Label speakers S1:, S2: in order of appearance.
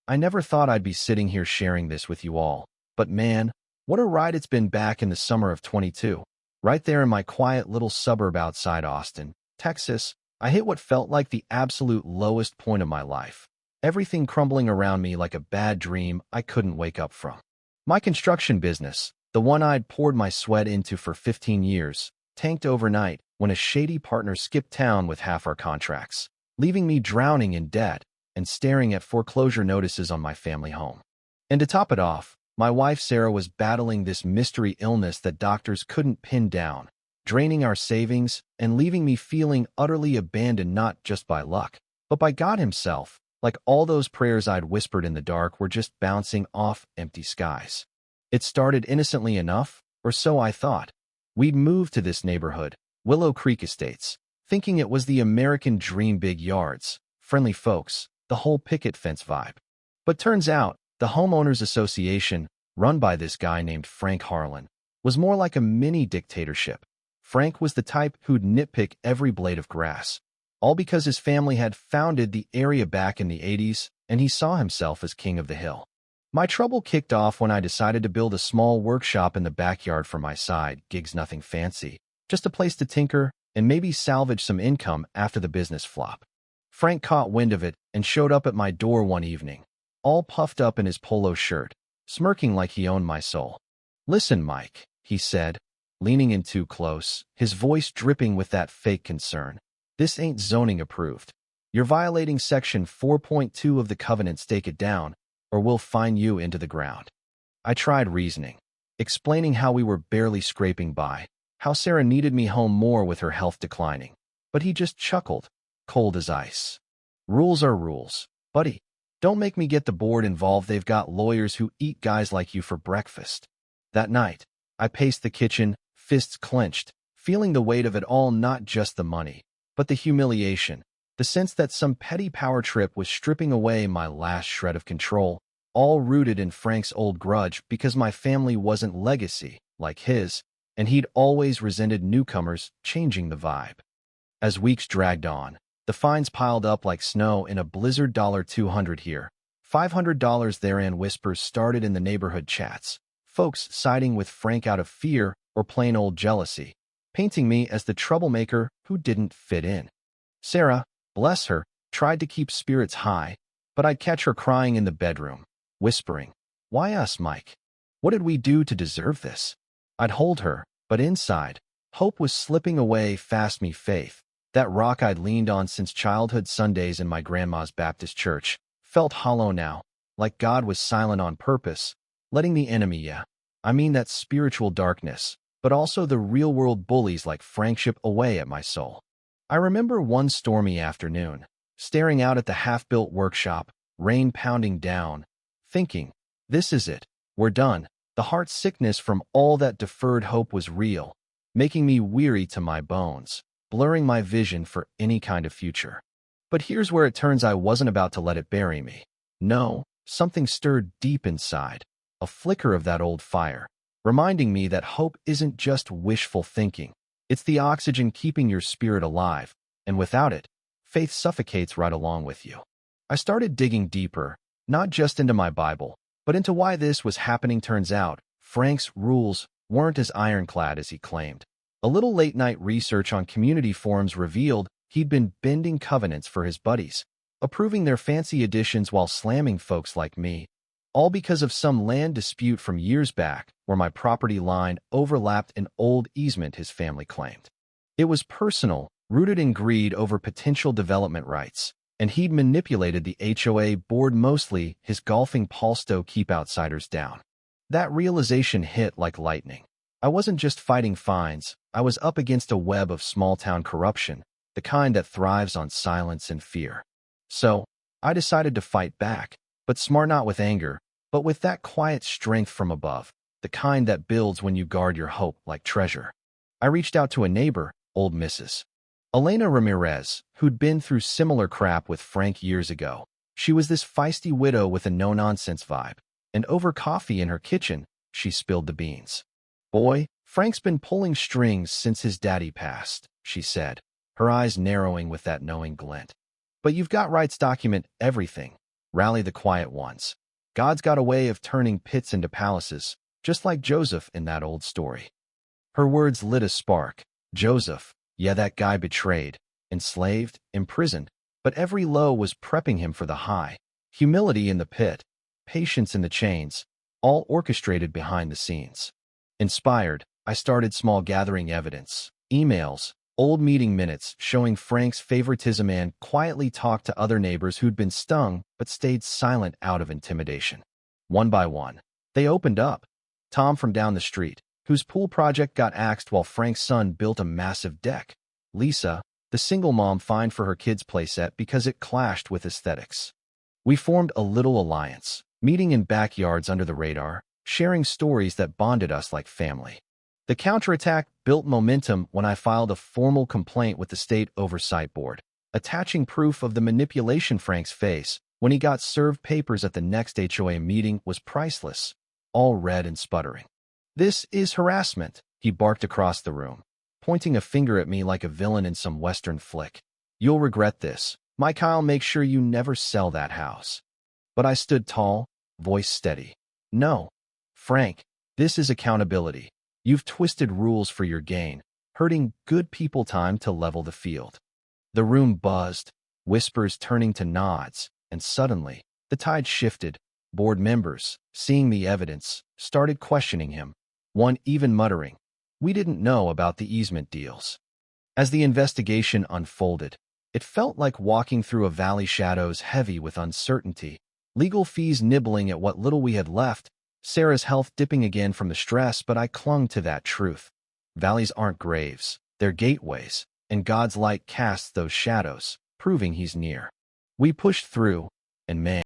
S1: I never thought I'd be sitting here sharing this with you all, but man, what a ride it's been back in the summer of 22. Right there in my quiet little suburb outside Austin, Texas, I hit what felt like the absolute lowest point of my life. Everything crumbling around me like a bad dream I couldn't wake up from. My construction business, the one I'd poured my sweat into for 15 years, tanked overnight when a shady partner skipped town with half our contracts, leaving me drowning in debt and staring at foreclosure notices on my family home. And to top it off, my wife Sarah was battling this mystery illness that doctors couldn't pin down, draining our savings and leaving me feeling utterly abandoned not just by luck, but by God himself, like all those prayers I'd whispered in the dark were just bouncing off empty skies. It started innocently enough, or so I thought. We'd moved to this neighborhood, Willow Creek Estates, thinking it was the American dream: big yards, friendly folks, the whole picket fence vibe. But turns out, the homeowners association, run by this guy named Frank Harlan, was more like a mini dictatorship. Frank was the type who'd nitpick every blade of grass, all because his family had founded the area back in the 80s, and he saw himself as king of the hill. My trouble kicked off when I decided to build a small workshop in the backyard for my side gigs, nothing fancy, just a place to tinker and maybe salvage some income after the business flop. Frank caught wind of it and showed up at my door one evening, all puffed up in his polo shirt, smirking like he owned my soul. "Listen, Mike," he said, leaning in too close, his voice dripping with that fake concern. "This ain't zoning approved. You're violating Section 4.2 of the covenant. Stake it down, or we'll fine you into the ground." I tried reasoning, explaining how we were barely scraping by, how Sarah needed me home more with her health declining. But he just chuckled, cold as ice. "Rules are rules, buddy. Don't make me get the board involved. They've got lawyers who eat guys like you for breakfast." That night, I paced the kitchen, fists clenched, feeling the weight of it all, not just the money, but the humiliation, the sense that some petty power trip was stripping away my last shred of control, all rooted in Frank's old grudge because my family wasn't legacy like his, and he'd always resented newcomers changing the vibe. As weeks dragged on, the fines piled up like snow in a blizzard. $200 here, $500 there, and whispers started in the neighborhood chats, folks siding with Frank out of fear or plain old jealousy, painting me as the troublemaker who didn't fit in. Sarah, bless her, tried to keep spirits high, but I'd catch her crying in the bedroom, whispering, "Why us, Mike? What did we do to deserve this?" I'd hold her, but inside, hope was slipping away fast. Me faith, that rock I'd leaned on since childhood Sundays in my grandma's Baptist church, felt hollow now, like God was silent on purpose, letting the enemy, that spiritual darkness, but also the real-world bullies like Frank, chip away at my soul. I remember one stormy afternoon, staring out at the half-built workshop, rain pounding down, thinking, this is it, we're done. The heart sickness from all that deferred hope was real, making me weary to my bones, blurring my vision for any kind of future. But here's where it turns I wasn't about to let it bury me. No, something stirred deep inside, a flicker of that old fire, reminding me that hope isn't just wishful thinking. It's the oxygen keeping your spirit alive, and without it, faith suffocates right along with you. I started digging deeper, not just into my Bible, but into why this was happening. Turns out, Frank's rules weren't as ironclad as he claimed. A little late-night research on community forums revealed he'd been bending covenants for his buddies, approving their fancy additions while slamming folks like me, all because of some land dispute from years back where my property line overlapped an old easement his family claimed. It was personal, rooted in greed over potential development rights, and he'd manipulated the HOA board, mostly his golfing pals, to keep outsiders down. That realization hit like lightning. I wasn't just fighting fines, I was up against a web of small-town corruption, the kind that thrives on silence and fear. So, I decided to fight back, but smart, not with anger, but with that quiet strength from above, the kind that builds when you guard your hope like treasure. I reached out to a neighbor, old Mrs. Elena Ramirez, who'd been through similar crap with Frank years ago. She was this feisty widow with a no-nonsense vibe, and over coffee in her kitchen, she spilled the beans. "Boy, Frank's been pulling strings since his daddy passed," she said, her eyes narrowing with that knowing glint. "But you've got rights, document everything. Rally the quiet ones. God's got a way of turning pits into palaces, just like Joseph in that old story. Her words lit a spark. Joseph, yeah, that guy betrayed, enslaved, imprisoned, but every low was prepping him for the high. Humility in the pit, patience in the chains, all orchestrated behind the scenes. Inspired, I started small, gathering evidence, emails, old meeting minutes showing Frank's favoritism, and quietly talked to other neighbors who'd been stung but stayed silent out of intimidation. One by one, they opened up. Tom from down the street, whose pool project got axed while Frank's son built a massive deck. Lisa, the single mom fined for her kid's playset because it clashed with aesthetics. We formed a little alliance, meeting in backyards under the radar, sharing stories that bonded us like family. The counterattack built momentum when I filed a formal complaint with the State Oversight Board, attaching proof of the manipulation. Frank's face when he got served papers at the next HOA meeting was priceless, all red and sputtering. "This is harassment," he barked across the room, pointing a finger at me like a villain in some Western flick. "You'll regret this. I'll make sure you never sell that house." But I stood tall, voice steady. "No, Frank, this is accountability. You've twisted rules for your gain, hurting good people. Time to level the field." The room buzzed, whispers turning to nods, and suddenly, the tide shifted. Board members, seeing the evidence, started questioning him, one even muttering, "We didn't know about the easement deals." As the investigation unfolded, it felt like walking through a valley, shadows heavy with uncertainty, legal fees nibbling at what little we had left, Sarah's health dipping again from the stress. But I clung to that truth. Valleys aren't graves, they're gateways, and God's light casts those shadows, proving He's near. We pushed through, and man,